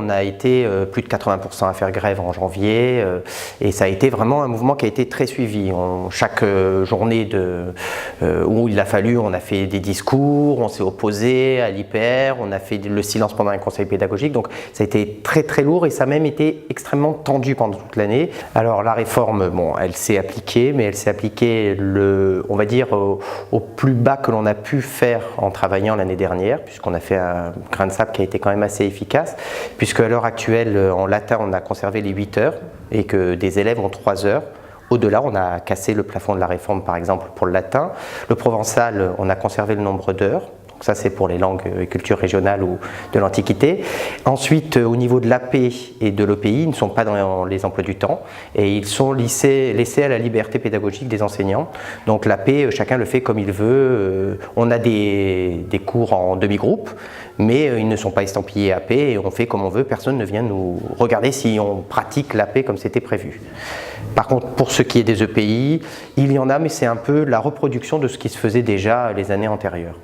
on a été plus de 80% à faire grève en janvier et ça a été vraiment un mouvement qui a été très suivi. Chaque journée où il a fallu, on a fait des discours, on s'est opposé à l'IPR, on a fait le silence pendant un conseil pédagogique, donc ça a été très très lourd et ça a même été extrêmement tendu pendant toute l'année. Alors la réforme, bon, elle s'est appliquée, mais elle s'est appliquée, on va dire, au plus bas que l'on a pu faire en travaillant l'année dernière, puisqu'on a fait un grain de sable qui a été quand même assez efficace, puisque à l'heure actuelle, en latin, on a conservé les 8 heures et que des élèves ont 3 heures. Au-delà, on a cassé le plafond de la réforme, par exemple, pour le latin. Le provençal, on a conservé le nombre d'heures. Ça, c'est pour les langues et cultures régionales ou de l'Antiquité. Ensuite, au niveau de l'AP et de l'OPI, ils ne sont pas dans les emplois du temps et ils sont laissés à la liberté pédagogique des enseignants. Donc l'AP, chacun le fait comme il veut. On a des cours en demi-groupe, mais ils ne sont pas estampillés AP et on fait comme on veut. Personne ne vient nous regarder si on pratique l'AP comme c'était prévu. Par contre, pour ce qui est des EPI, il y en a, mais c'est un peu la reproduction de ce qui se faisait déjà les années antérieures.